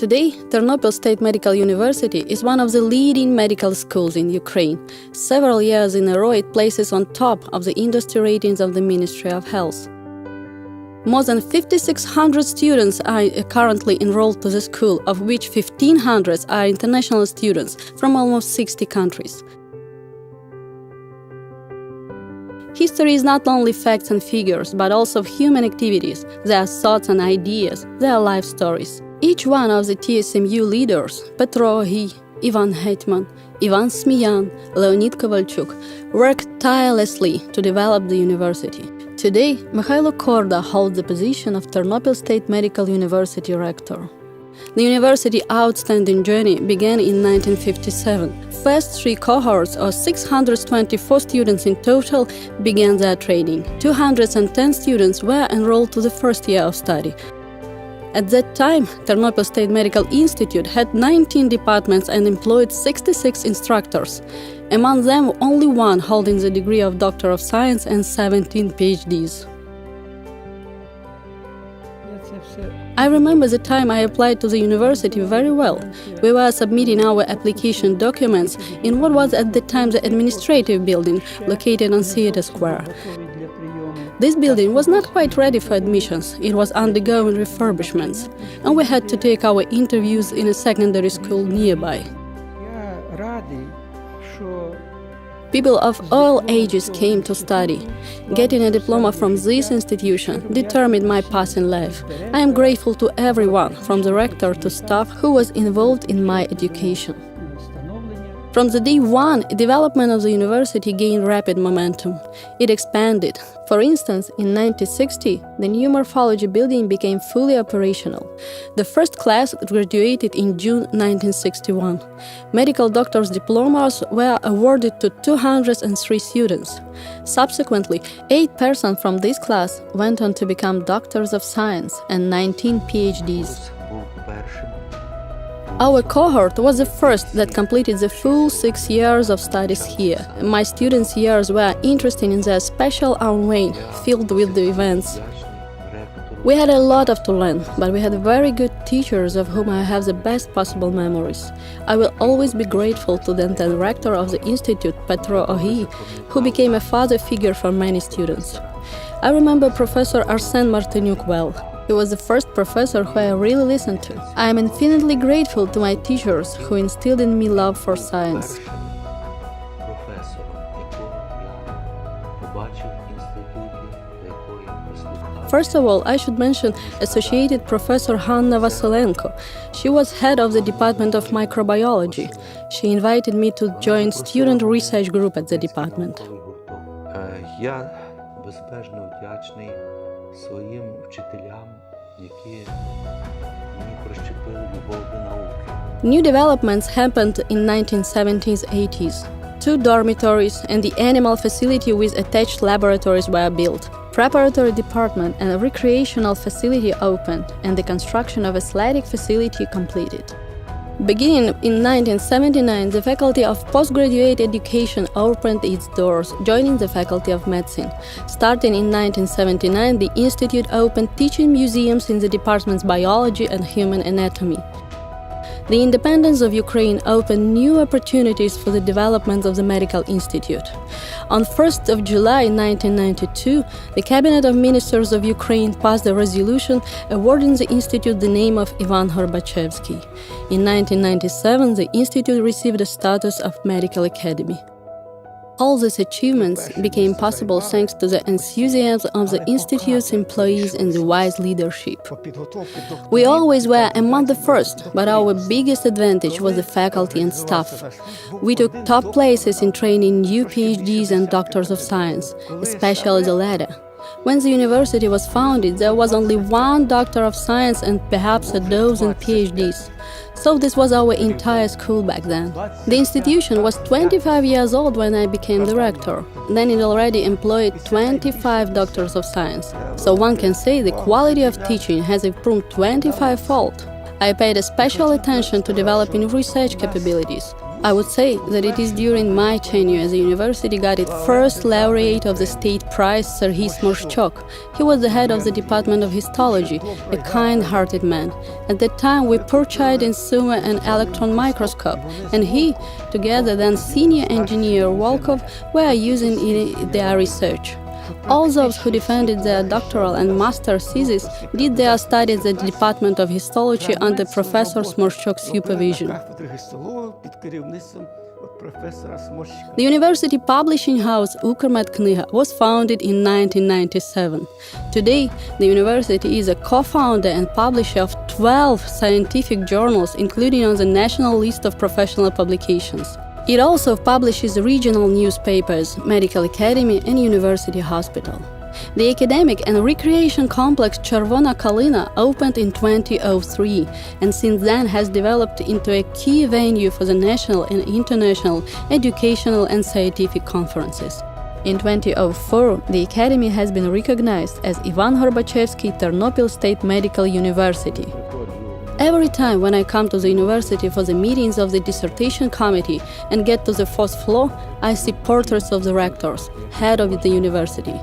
Today, Ternopil State Medical University is one of the leading medical schools in Ukraine. Several years in a row, it places on top of the industry ratings of the Ministry of Health. More than 5,600 students are currently enrolled to the school, of which 1,500 are international students from almost 60 countries. History is not only facts and figures, but also human activities, their thoughts and ideas, their life stories. Each one of the Tdmu leaders, Dr.Ajay, Ivan Hetman, Ivan Smyan, Leonid Kovalchuk, worked tirelessly to develop the university. Today, Mikhailo Korda holds the position of Ternopil State Medical University rector. The university's outstanding journey began in 1957. First three cohorts, or 624 students in total, began their training. 210 students were enrolled to the first year of study. At that time, Ternopil State Medical Institute had 19 departments and employed 66 instructors. Among them, only one holding the degree of Doctor of Science and 17 PhDs. I remember the time I applied to the university very well. We were submitting our application documents in what was at the time the administrative building located on Theatre Square. This building was not quite ready for admissions, it was undergoing refurbishments, and we had to take our interviews in a secondary school nearby. People of all ages came to study. Getting a diploma from this institution determined my path in life. I am grateful to everyone, from the rector to staff, who was involved in my education. From the day one, development of the university gained rapid momentum. It expanded. For instance, in 1960, the new morphology building became fully operational. The first class graduated in June 1961. Medical doctors' diplomas were awarded to 203 students. Subsequently, 8 persons from this class went on to become doctors of science and 19 PhDs. Our cohort was the first that completed the full 6 years of studies here. My students' years were interesting in their special own way, filled with the events. We had a lot to learn, but we had very good teachers of whom I have the best possible memories. I will always be grateful to the then rector of the institute, Dr.Ajay, who became a father figure for many students. I remember Professor Arsène Martinyuk well. He was the first professor who I really listened to. I am infinitely grateful to my teachers who instilled in me love for science. First of all, I should mention Associated Professor Hanna Vasilenko. She was head of the Department of Microbiology. She invited me to join student research group at the department. Своїм вчителям, які мені прищепили любов до науки. New developments happened in 1970s, 80s. 2 dormitories and the animal facility with attached laboratories were built. Preparatory department and a recreational facility opened, and the construction of athletic facility completed. Beginning in 1979, the Faculty of Postgraduate Education opened its doors, joining the Faculty of Medicine. Starting in 1979, the Institute opened teaching museums in the departments Biology and Human Anatomy. The independence of Ukraine opened new opportunities for the development of the Medical Institute. On 1st of July 1992, the Cabinet of Ministers of Ukraine passed a resolution awarding the Institute the name of Ivan Gorbachevsky. In 1997, the Institute received the status of Medical Academy. All these achievements became possible thanks to the enthusiasm of the Institute's employees and the wise leadership. We always were among the first, but our biggest advantage was the faculty and staff. We took top places in training new PhDs and doctors of science, especially the latter. When the university was founded, there was only 1 doctor of science and perhaps a dozen PhDs. So this was our entire school back then. The institution was 25 years old when I became the rector. Then it already employed 25 doctors of science. So one can say the quality of teaching has improved 25-fold. I paid a special attention to developing research capabilities. I would say that it is during my tenure the university got its first laureate of the state prize, Serhiy Smorshchuk. He was the head of the Department of Histology, a kind-hearted man. At that time we purchased in Sumy an electron microscope, and he, together then senior engineer Volkov, were using it in their research. All those who defended their doctoral and master thesis did their studies at the Department of Histology under Professor Smorshchuk's supervision. The university publishing house Ukrmed Kniga was founded in 1997. Today, the university is a co-founder and publisher of 12 scientific journals, including on the national list of professional publications. It also publishes regional newspapers, Medical Academy and University Hospital. The academic and recreation complex Chervona Kalina opened in 2003 and since then has developed into a key venue for the national and international educational and scientific conferences. In 2004, the academy has been recognized as Ivan Gorbachevsky Ternopil State Medical University. Every time when I come to the university for the meetings of the dissertation committee and get to the fourth floor, I see portraits of the rectors, head of the university.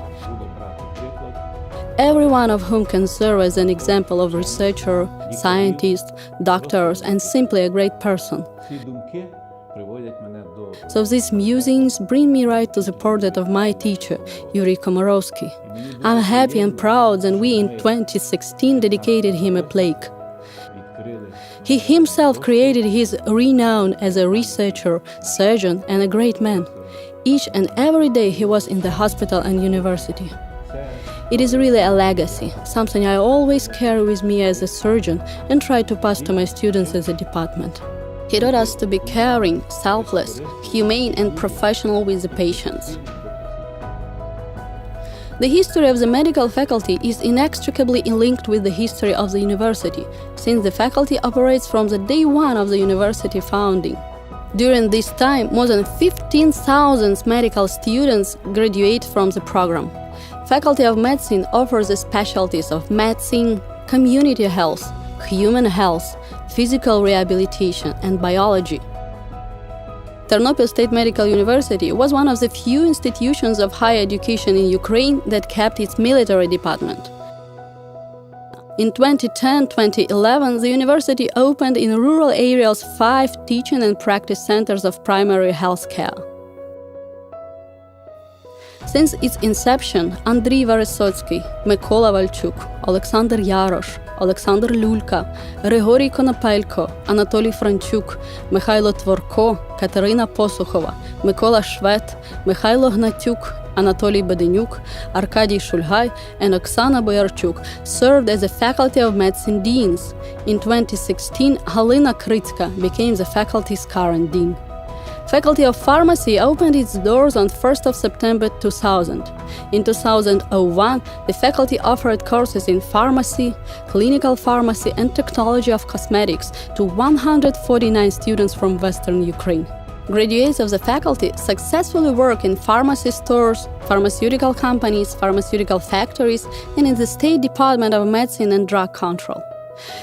Every one of whom can serve as an example of researcher, scientist, doctors, and simply a great person. So these musings bring me right to the portrait of my teacher, Yuri Komarovsky. I'm happy and proud that we in 2016 dedicated him a plaque. He himself created his renown as a researcher, surgeon, and a great man. Each and every day he was in the hospital and university. It is really a legacy, something I always carry with me as a surgeon and try to pass to my students as a department. He taught us to be caring, selfless, humane, and professional with the patients. The history of the medical faculty is inextricably linked with the history of the university, since the faculty operates from the day one of the university founding. During this time, more than 15,000 medical students graduate from the program. Faculty of Medicine offers the specialties of medicine, community health, human health, physical rehabilitation, and biology. Ternopil State Medical University was one of the few institutions of higher education in Ukraine that kept its military department. In 2010-2011, the university opened in rural areas 5 teaching and practice centers of primary health care. Since its inception, Andriy Veresotsky, Mykola Valchuk, Alexander Yarosh, Alexander Lulka, Grigory Konopelko, Anatoly Franchuk, Mikhailo Tvorko, Katerina Posukhova, Mykola Shvet, Mikhailo Gnatyuk, Anatoly Badenyuk, Arkady Shulgay, and Oksana Boyarchuk served as the Faculty of Medicine deans. In 2016, Halina Krytska became the faculty's current dean. Faculty of Pharmacy opened its doors on 1st of September 2000. In 2001, the faculty offered courses in pharmacy, clinical pharmacy, and technology of cosmetics to 149 students from Western Ukraine. Graduates of the faculty successfully work in pharmacy stores, pharmaceutical companies, pharmaceutical factories, and in the State Department of Medicine and Drug Control.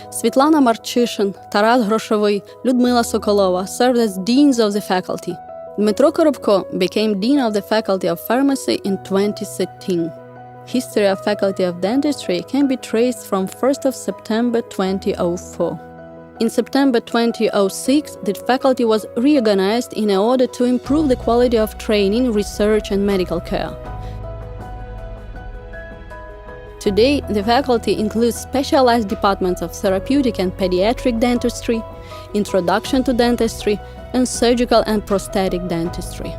Svetlana Marchishin, Taras Groshovy, Lyudmila Sokolova served as deans of the faculty. Dmytro Korobko became dean of the Faculty of Pharmacy in 2013. History of Faculty of Dentistry can be traced from 1st of September 2004. In September 2006, the faculty was reorganized in order to improve the quality of training, research, and medical care. Today, the faculty includes specialized departments of therapeutic and pediatric dentistry, introduction to dentistry, and surgical and prosthetic dentistry.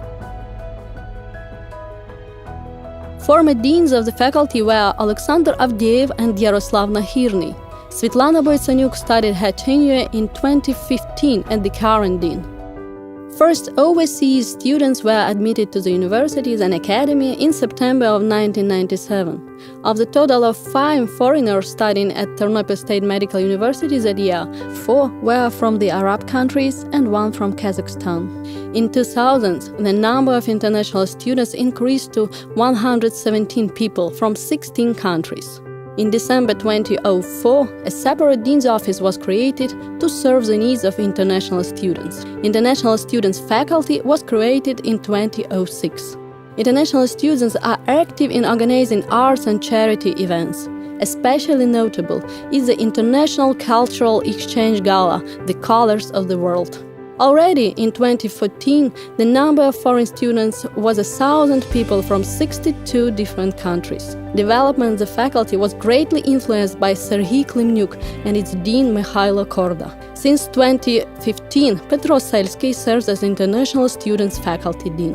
Former deans of the faculty were Alexander Avdeyev and Yaroslavna Hirny. Svetlana Boytsanyuk started her tenure in 2015 as the current dean. First overseas students were admitted to the universities and academy in September of 1997. Of the total of 5 foreigners studying at Ternopil State Medical University that year, 4 were from the Arab countries and 1 from Kazakhstan. In 2000, the number of international students increased to 117 people from 16 countries. In December 2004, a separate dean's office was created to serve the needs of international students. International students faculty was created in 2006. International students are active in organizing arts and charity events. Especially notable is the International Cultural Exchange Gala, The Colors of the World. Already in 2014, the number of foreign students was 1,000 people from 62 different countries. Development of the faculty was greatly influenced by Serhiy Klimnyuk and its dean Mikhailo Korda. Since 2015, Petro Selsky serves as International Students Faculty Dean.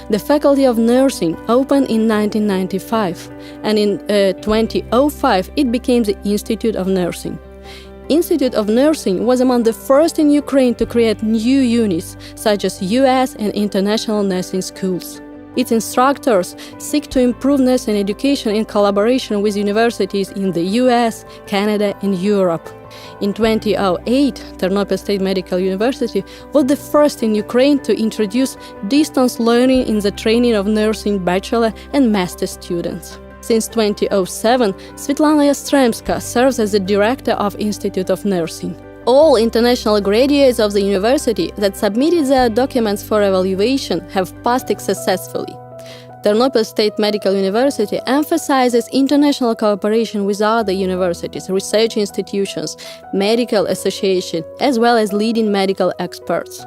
The Faculty of Nursing opened in 1995, and in 2005 it became the Institute of Nursing. Institute of Nursing was among the first in Ukraine to create new units, such as US and international nursing schools. Its instructors seek to improve nursing education in collaboration with universities in the US, Canada, and Europe. In 2008, Ternopil State Medical University was the first in Ukraine to introduce distance learning in the training of nursing bachelor and master students. Since 2007, Svetlana Yastremska serves as the director of Institute of Nursing. All international graduates of the university that submitted their documents for evaluation have passed it successfully. Ternopil State Medical University emphasizes international cooperation with other universities, research institutions, medical associations, as well as leading medical experts.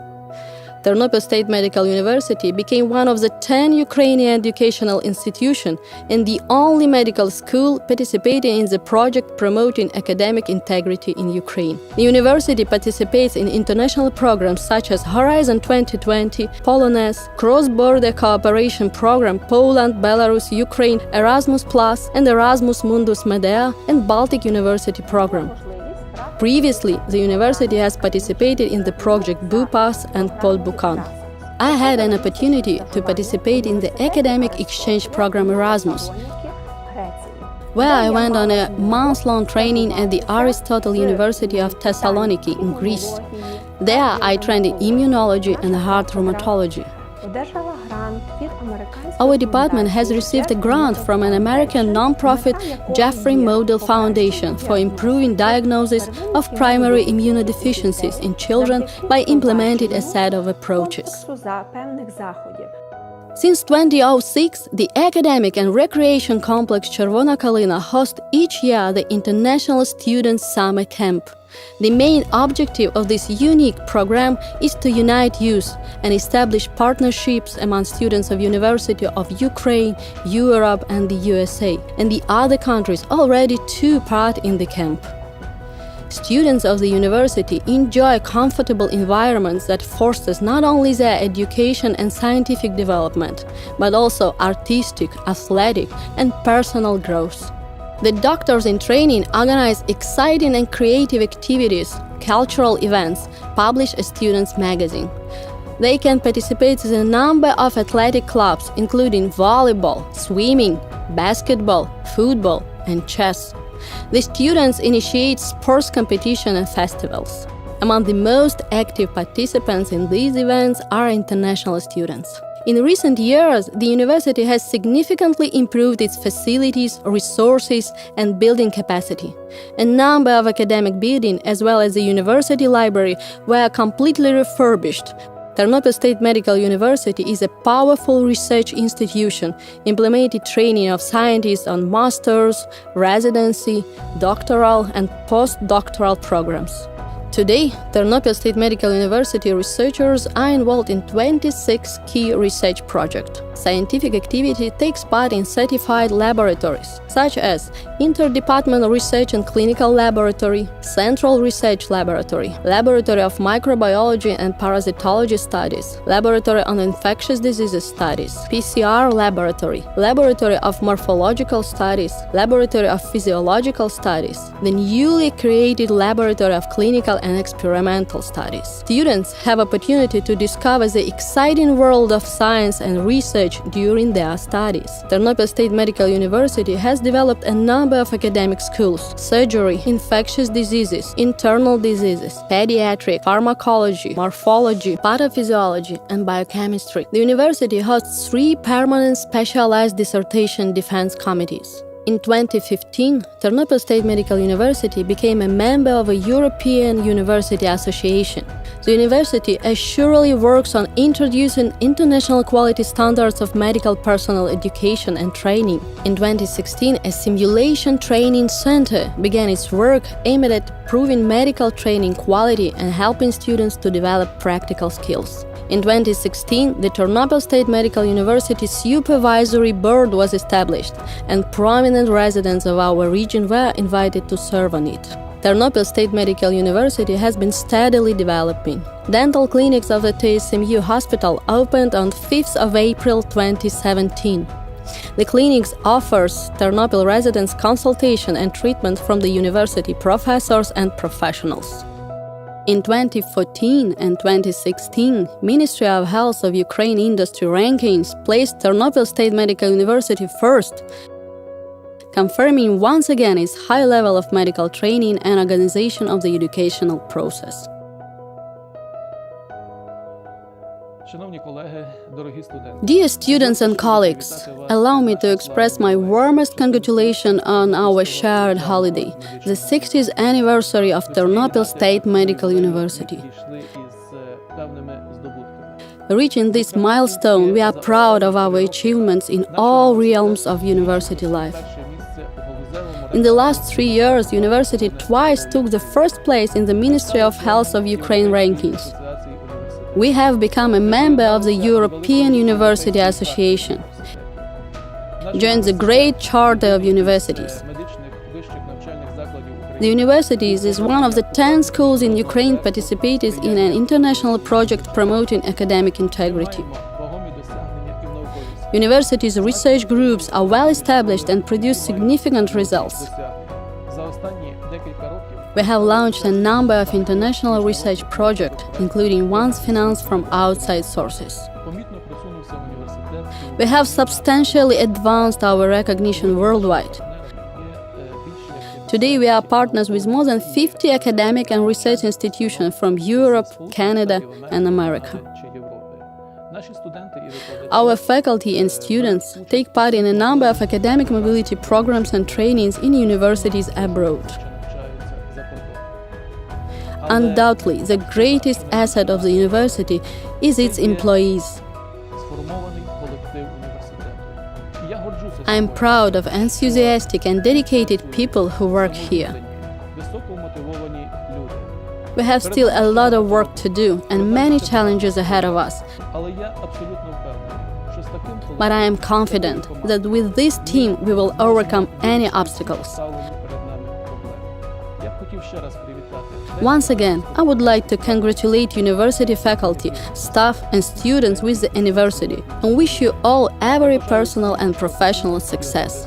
Ternopil State Medical University became one of the 10 Ukrainian educational institutions and the only medical school participating in the project promoting academic integrity in Ukraine. The university participates in international programs such as Horizon 2020, Polonez, Cross-Border Cooperation Program Poland, Belarus, Ukraine, Erasmus+, and Erasmus Mundus Medea, and Baltic University Program. Previously, the university has participated in the project BUPAS and Polbukan. I had an opportunity to participate in the academic exchange program Erasmus, where I went on a month-long training at the Aristotle University of Thessaloniki in Greece. There, I trained in immunology and heart rheumatology. Our department has received a grant from an American non-profit Jeffrey Model Foundation for improving diagnosis of primary immunodeficiencies in children by implementing a set of approaches. Since 2006, the Academic and Recreation Complex Chervona Kalina hosts each year the International Student Summer Camp. The main objective of this unique program is to unite youth and establish partnerships among students of University of Ukraine, Europe and the USA, and the other countries already took part in the camp. Students of the university enjoy comfortable environments that fosters not only their education and scientific development, but also artistic, athletic, and personal growth. The doctors in training organize exciting and creative activities, cultural events, publish a students' magazine. They can participate in a number of athletic clubs, including volleyball, swimming, basketball, football, and chess. The students initiate sports competition and festivals. Among the most active participants in these events are international students. In recent years, the university has significantly improved its facilities, resources, and building capacity. A number of academic buildings, as well as the university library, were completely refurbished. Ternopil State Medical University is a powerful research institution, implementing training of scientists on master's, residency, doctoral, and postdoctoral programs. Today, Ternopil State Medical University researchers are involved in 26 key research projects. Scientific activity takes part in certified laboratories, such as Interdepartmental Research and Clinical Laboratory, Central Research Laboratory, Laboratory of Microbiology and Parasitology Studies, Laboratory on Infectious Diseases Studies, PCR Laboratory, Laboratory of Morphological Studies, Laboratory of Physiological Studies, the newly created Laboratory of Clinical and Experimental Studies. Students have opportunity to discover the exciting world of science and research during their studies. Ternopil State Medical University has developed a number of academic schools: surgery, infectious diseases, internal diseases, pediatric, pharmacology, morphology, pathophysiology, and biochemistry. The university hosts 3 permanent specialized dissertation defense committees. In 2015, Ternopil State Medical University became a member of a European University Association. The university assuredly works on introducing international quality standards of medical personnel education and training. In 2016, a simulation training center began its work aimed at improving medical training quality and helping students to develop practical skills. In 2016, the Ternopil State Medical University Supervisory Board was established, and prominent residents of our region were invited to serve on it. Ternopil State Medical University has been steadily developing. Dental clinics of the Tdmu hospital opened on 5th of April 2017. The clinics offers Ternopil residents consultation and treatment from the university professors and professionals. In 2014 and 2016, Ministry of Health of Ukraine industry rankings placed Ternopil State Medical University first, confirming once again its high level of medical training and organization of the educational process. Dear students and colleagues, allow me to express my warmest congratulations on our shared holiday, the 60th anniversary of Ternopil State Medical University. Reaching this milestone, we are proud of our achievements in all realms of university life. In the last 3 years, university twice took the first place in the Ministry of Health of Ukraine rankings. We have become a member of the European University Association, joined the Great Charter of Universities. The universities is one of the 10 schools in Ukraine participated in an international project promoting academic integrity. Universities' research groups are well established and produce significant results. We have launched a number of international research projects, including ones financed from outside sources. We have substantially advanced our recognition worldwide. Today, we are partners with more than 50 academic and research institutions from Europe, Canada, and America. Our faculty and students take part in a number of academic mobility programs and trainings in universities abroad. Undoubtedly, the greatest asset of the university is its employees. I am proud of enthusiastic and dedicated people who work here. We have still a lot of work to do and many challenges ahead of us. But I am confident that with this team we will overcome any obstacles. Once again, I would like to congratulate university faculty, staff and students with the anniversary and wish you all every personal and professional success.